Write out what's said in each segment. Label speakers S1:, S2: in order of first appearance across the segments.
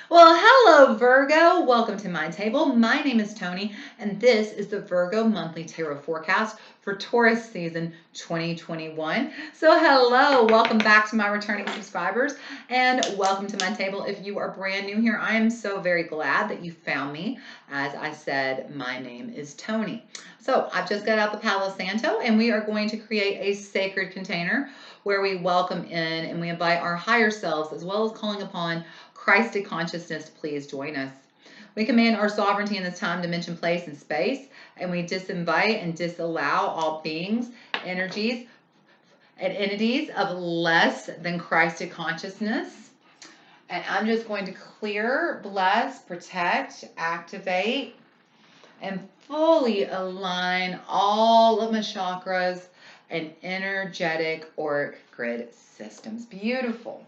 S1: Well, hello, Virgo. Welcome to my table. My name is Toni, and this is the Virgo monthly tarot forecast for Taurus season 2021. So, hello, welcome back to my returning subscribers, and welcome to my table. If you are brand new here, I am so very glad that you found me. As I said, my name is Toni. So, I've just got out the Palo Santo, and we are going to create a sacred container where we welcome in and we invite our higher selves, as well as calling upon Christic consciousness, please join us. We command our sovereignty in this time, dimension, place, and space, and we disinvite and disallow all beings, energies, and entities of less than Christic consciousness. And I'm just going to clear, bless, protect, activate, and fully align all of my chakras and energetic or grid systems. Beautiful.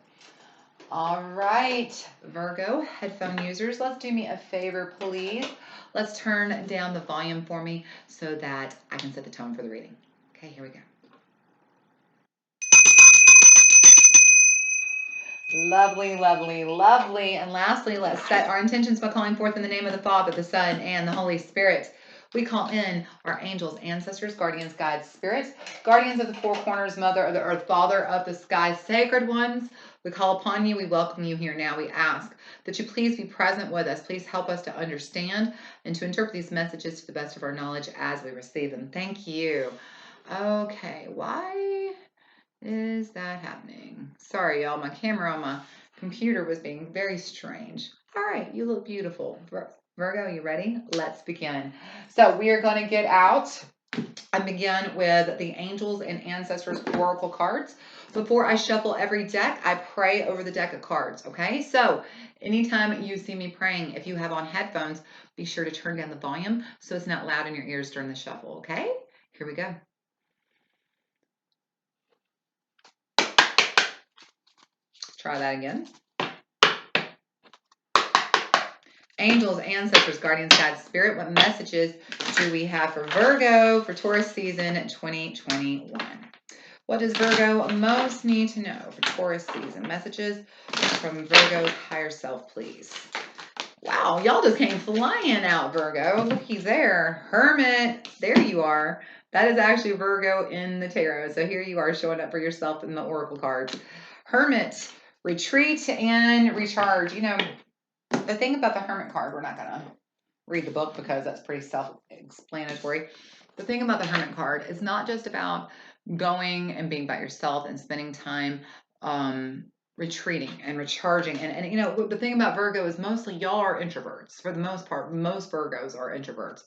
S1: All right, Virgo headphone users, let's do me a favor, please. Let's turn down the volume for me so that I can set the tone for the reading. Okay, here we go. Lovely, lovely, lovely. And lastly, let's set our intentions by calling forth in the name of the Father, the Son, and the Holy Spirit. We call in our angels, ancestors, guardians, guides, spirits, guardians of the four corners, mother of the earth, father of the sky, sacred ones. We call upon you. We welcome you here now. We ask that you please be present with us. Please help us to understand and to interpret these messages to the best of our knowledge as we receive them. Thank you. Okay, why is that happening? Sorry, y'all. My camera on my computer was being very strange. All right, you look beautiful. Virgo, you ready? Let's begin. So we are going to get out and begin with the Angels and Ancestors Oracle cards. Before I shuffle every deck, I pray over the deck of cards, okay? So anytime you see me praying, if you have on headphones, be sure to turn down the volume so it's not loud in your ears during the shuffle, okay? Here we go. Try that again. Angels, ancestors, guardians, guides, spirit, what messages do we have for Virgo for Taurus season 2021? What does Virgo most need to know for Taurus season? Messages from Virgo's higher self, please. Wow, y'all just came flying out, Virgo. Looky there. Hermit, there you are. That is actually Virgo in the tarot. So here you are showing up for yourself in the oracle cards. Hermit, retreat and recharge. You know, the thing about the Hermit card, we're not going to read the book because that's pretty self-explanatory. The thing about the Hermit card is not just about going and being by yourself and spending time retreating and recharging. And you know, the thing about Virgo is mostly y'all are introverts. For the most part, most Virgos are introverts.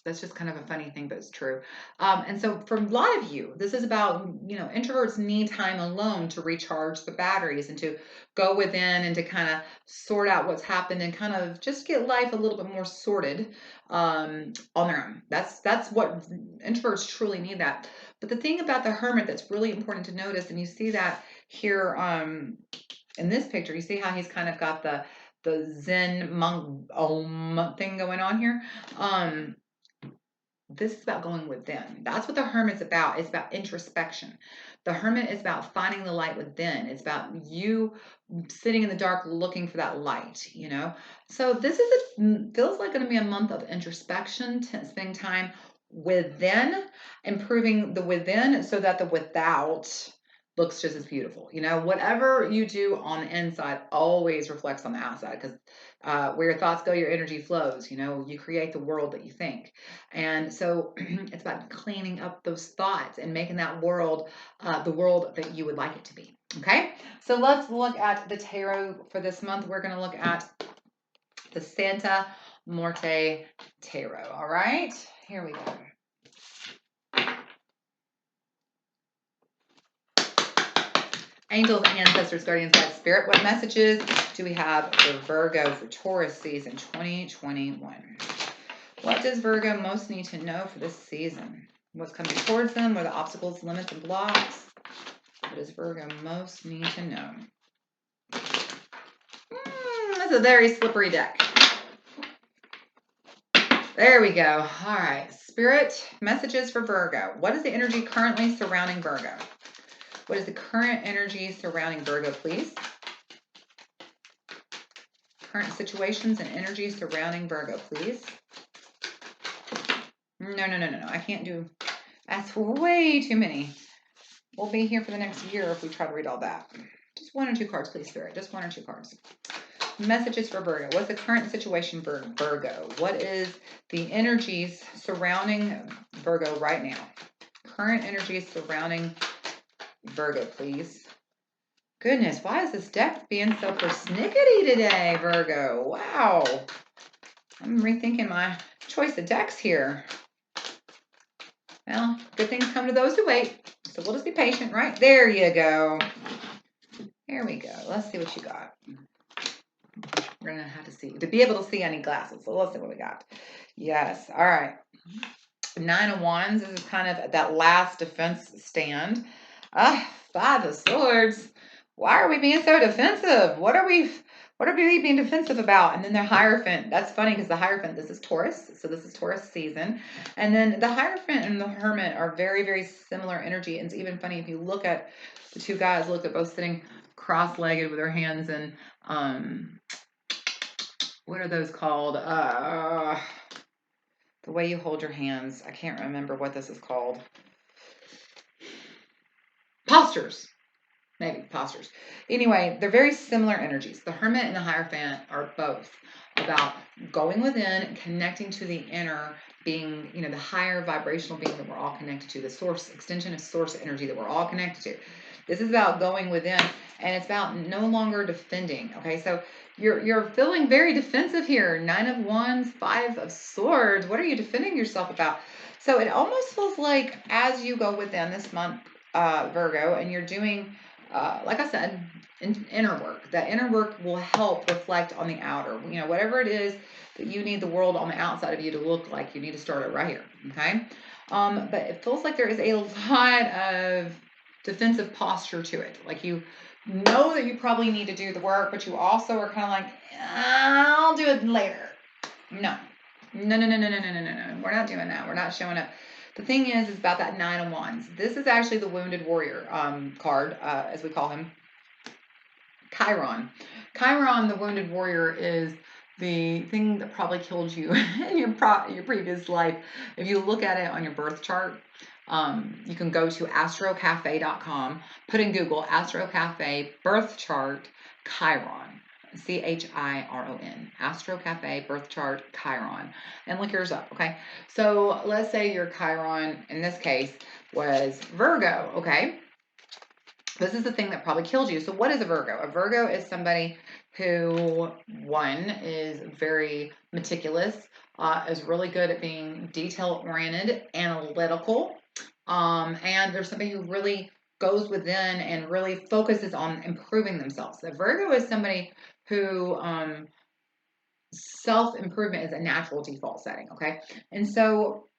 S1: That's just kind of a funny thing, but it's true. And so for a lot of you, this is about, you know, introverts need time alone to recharge the batteries and to go within and to kind of sort out what's happened and kind of just get life a little bit more sorted on their own. That's what introverts truly need that. But the thing about the Hermit that's really important to notice, and you see that here in this picture, you see how he's kind of got the Zen monk om thing going on here. This is about going within. That's what the Hermit's about. It's about introspection. The Hermit is about finding the light within. It's about you sitting in the dark looking for that light, you know? So this is feels like going to be a month of introspection, spending time within, improving the within so that the without looks just as beautiful. You know, whatever you do on the inside always reflects on the outside, because where your thoughts go, your energy flows. You know, you create the world that you think. And so it's about cleaning up those thoughts and making that world the world that you would like it to be. Okay, so let's look at the tarot for this month. We're going to look at the Santa Muerte Tarot. All right, here we go. Angels, ancestors, guardians, guides, spirit, what messages do we have for Virgo for Taurus season 2021? What does Virgo most need to know for this season? What's coming towards them? What are the obstacles, limits, and blocks? What does Virgo most need to know? That's a very slippery deck. There we go. All right. Spirit, messages for Virgo. What is the energy currently surrounding Virgo? What is the current energy surrounding Virgo, please? Current situations and energies surrounding Virgo, please. No. I can't do, that's way too many. We'll be here for the next year if we try to read all that. Just 1 or 2 cards, please, Spirit. Just 1 or 2 cards. Messages for Virgo. What's the current situation for Virgo? What is the energies surrounding Virgo right now? Current energies surrounding Virgo, please. Goodness, why is this deck being so persnickety today, Virgo? Wow. I'm rethinking my choice of decks here. Well, good things come to those who wait. So we'll just be patient, right? There you go. There we go. Let's see what you got. We're going to have to see. To be able to see, I need glasses. So let's see what we got. Yes. All right. 9 of Wands. This is kind of that last defense stand. 5 of Swords. Why are we being so defensive? What are we being defensive about? And then the Hierophant. That's funny because the Hierophant, this is Taurus. So this is Taurus season. And then the Hierophant and the Hermit are very, very similar energy. And it's even funny if you look at the 2 guys, look, they're both sitting cross-legged with their hands in, what are those called? The way you hold your hands. I can't remember what this is called. Postures. Maybe postures. Anyway, they're very similar energies. The Hermit and the Hierophant are both about going within, connecting to the inner, being, the higher vibrational being that we're all connected to, the source, extension of source energy that we're all connected to. This is about going within, and it's about no longer defending. Okay, so you're feeling very defensive here. 9 of Wands, 5 of Swords. What are you defending yourself about? So it almost feels like as you go within this month, Virgo, and you're doing, like I said, inner work. That inner work will help reflect on the outer. Whatever it is that you need the world on the outside of you to look like, you need to start it right here. Okay, but it feels like there is a lot of defensive posture to it. Like you know that you probably need to do the work, but you also are kind of like, I'll do it later. No. We're not doing that. We're not showing up. The thing is about that 9 of Wands. This is actually the Wounded Warrior card, as we call him. Chiron. Chiron, the Wounded Warrior, is the thing that probably killed you in your previous life. If you look at it on your birth chart, you can go to astrocafe.com, put in Google Astrocafe birth chart Chiron. Chiron. Astrocafe birth chart Chiron, and look yours up. Okay, so let's say your Chiron in this case was Virgo. Okay, this is the thing that probably killed you. So what is a Virgo? A Virgo is somebody who, one, is very meticulous, is really good at being detail oriented, analytical, and there's somebody who really goes within and really focuses on improving themselves. So Virgo is somebody who self-improvement is a natural default setting, okay? And so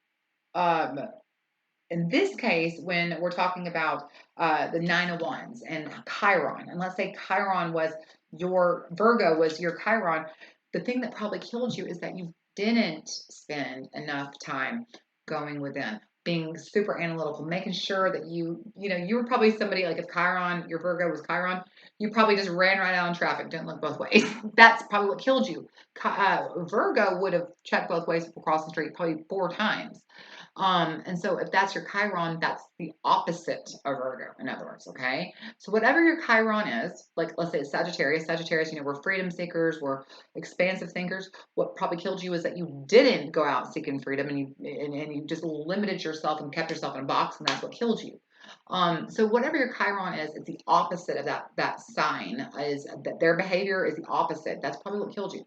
S1: in this case, when we're talking about the 9 of Wands and Chiron, and let's say Chiron was your Virgo, was your Chiron, the thing that probably killed you is that you didn't spend enough time going within, being super analytical, making sure that you were probably somebody like, if Chiron, your Virgo was Chiron, you probably just ran right out in traffic, didn't look both ways. That's probably what killed you. Virgo would have checked both ways across the street probably 4 times. And so if that's your Chiron, that's the opposite of Virgo, in other words, okay? So whatever your Chiron is, like let's say it's Sagittarius, we're freedom seekers, we're expansive thinkers. What probably killed you is that you didn't go out seeking freedom, and you just limited yourself and kept yourself in a box, and that's what killed you. So whatever your Chiron is, it's the opposite of that sign, is that their behavior is the opposite. That's probably what killed you.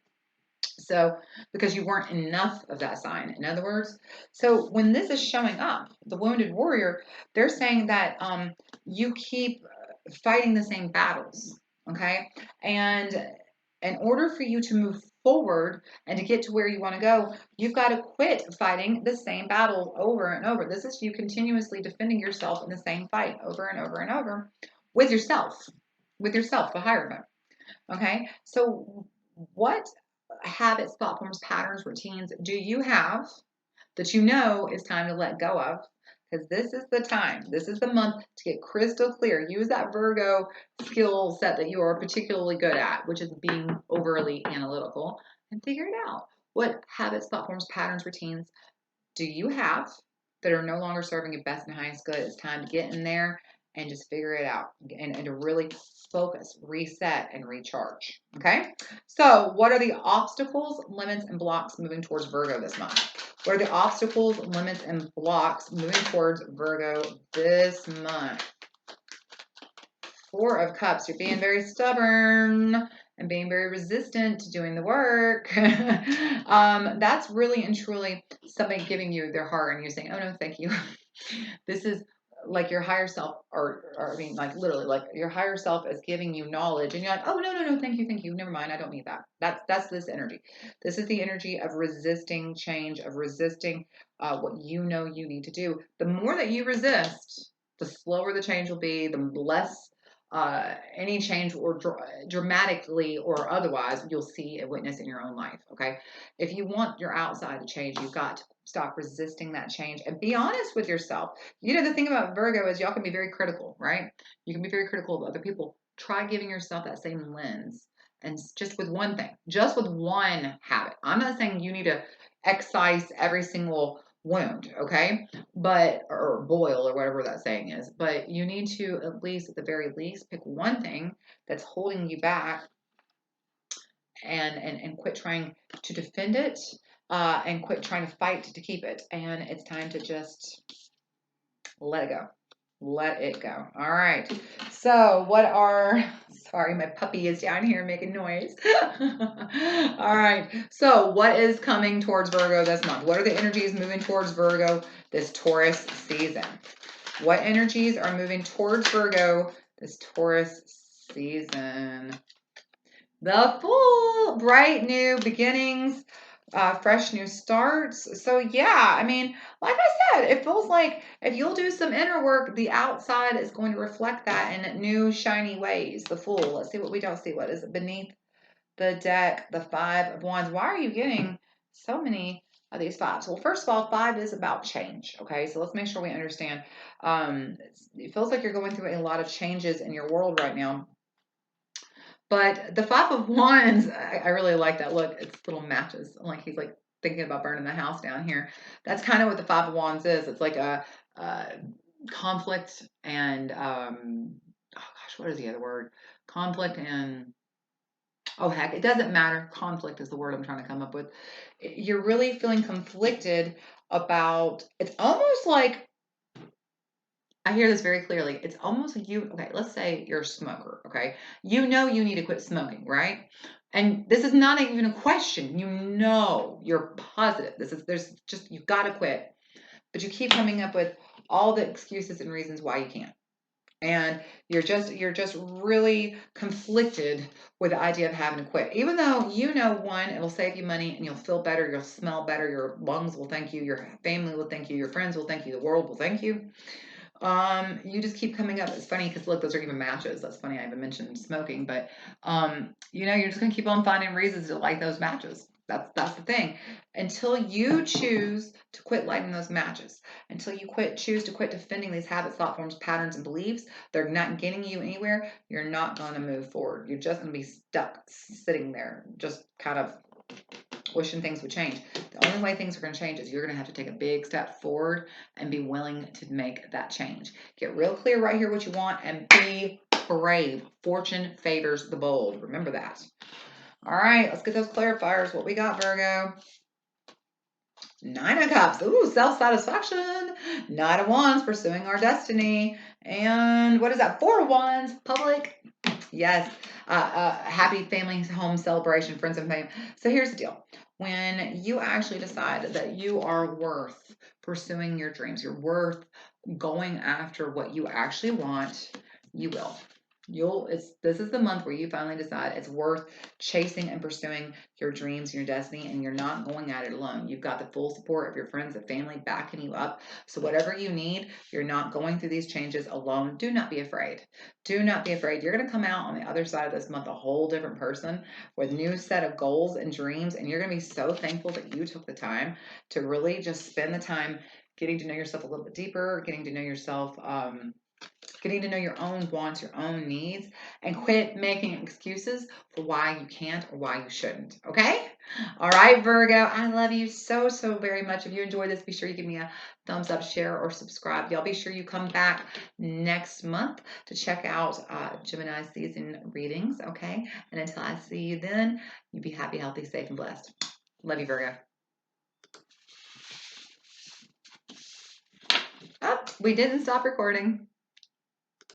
S1: So, because you weren't enough of that sign, in other words. So when this is showing up, the Wounded Warrior, they're saying that you keep fighting the same battles, okay? And in order for you to move forward and to get to where you want to go, you've got to quit fighting the same battle over and over. This is you continuously defending yourself in the same fight over and over and over with yourself, the Hierophant, okay? So what habits, platforms, patterns, routines do you have that you know is time to let go of? because this is the time. This is the month to get crystal clear. Use that Virgo skill set that you are particularly good at, which is being overly analytical, and figure it out. What habits, thought forms, patterns, routines do you have that are no longer serving you best and highest good? It's time to get in there and just figure it out and to really focus, reset, and recharge. Okay? So, what are the obstacles, limits, and blocks moving towards Virgo this month? What are the obstacles, limits, and blocks moving towards Virgo this month? Four of Cups. You're being very stubborn and being very resistant to doing the work. That's really and truly somebody giving you their heart and you're saying, oh no, thank you. This is like your higher self, or I mean, like literally, like your higher self is giving you knowledge, and you're like, oh no, thank you, never mind, I don't need that. That's this energy. This is the energy of resisting change, of resisting what you know you need to do. The more that you resist, the slower the change will be, the less any change or dramatically or otherwise you'll see and witness in your own life. Okay, if you want your outside to change, you've got to stop resisting that change and be honest with yourself. You know, the thing about Virgo is y'all can be very critical, right? You can be very critical of other people. Try giving yourself that same lens, and just with one thing, just with one habit. I'm not saying you need to excise every single wound, okay? But, or boil, or whatever that saying is, but you need to, at least at the very least, pick one thing that's holding you back and quit trying to defend it, and quit trying to fight to keep it. And it's time to just let it go. Let it go. All right. So what are, sorry, my puppy is down here making noise. All right. So what is coming towards Virgo this month? What are the energies moving towards Virgo this Taurus season? What energies are moving towards Virgo this Taurus season? The Fool, bright new beginnings, fresh new starts. So yeah, I mean, like I said, it feels like if you'll do some inner work, the outside is going to reflect that in new shiny ways. The Fool. Let's see what we don't see. What is it beneath the deck? The Five of Wands. Why are you getting so many of these fives? Well, first of all, five is about change. Okay, so let's make sure we understand. It feels like you're going through a lot of changes in your world right now. But the Five of Wands, I really like that look. It's little matches. Like he's like thinking about burning the house down here. That's kind of what the Five of Wands is. It's like a conflict and oh gosh, what is the other word? Conflict and oh heck, it doesn't matter. Conflict is the word I'm trying to come up with. You're really feeling conflicted about. It's almost like I hear this very clearly. It's almost like you, okay, let's say you're a smoker, okay? You know you need to quit smoking, right? And this is not even a question. You know, you're positive. There's just, you've got to quit. But you keep coming up with all the excuses and reasons why you can't. And you're just really conflicted with the idea of having to quit. Even though you know, one, it'll save you money and you'll feel better, you'll smell better, your lungs will thank you, your family will thank you, your friends will thank you, the world will thank you. You just keep coming up. It's funny because look, those are even matches. That's funny. I haven't mentioned smoking, but you know, you're just gonna keep on finding reasons to light those matches. That's the thing. Until you choose to quit lighting those matches, until you choose to quit defending these habits, thought forms, patterns, and beliefs, they're not getting you anywhere. You're not gonna move forward. You're just gonna be stuck sitting there, just kind of wishing things would change. The only way things are going to change is you're going to have to take a big step forward and be willing to make that change. Get real clear right here what you want and be brave. Fortune favors the bold. Remember that. All right, let's get those clarifiers. What we got, Virgo? Nine of Cups. Ooh, self-satisfaction. Nine of Wands, pursuing our destiny. And what is that? Four of Wands, public. Yes. Happy family home celebration, friends and family. So here's the deal. When you actually decide that you are worth pursuing your dreams, you're worth going after what you actually want, you will. This is the month where you finally decide it's worth chasing and pursuing your dreams, your destiny, and you're not going at it alone. You've got the full support of your friends and family backing you up. So whatever you need, you're not going through these changes alone. Do not be afraid. Do not be afraid. You're going to come out on the other side of this month a whole different person with a new set of goals and dreams, and you're going to be so thankful that you took the time to really just spend the time getting to know yourself a little bit deeper, getting to know yourself, getting to know your own wants, your own needs, and quit making excuses for why you can't or why you shouldn't. Okay? All right, Virgo, I love you so, so very much. If you enjoyed this, be sure you give me a thumbs up, share, or subscribe. Y'all be sure you come back next month to check out Gemini season readings. Okay? And until I see you then, you be happy, healthy, safe, and blessed. Love you, Virgo. Oh, we didn't stop recording.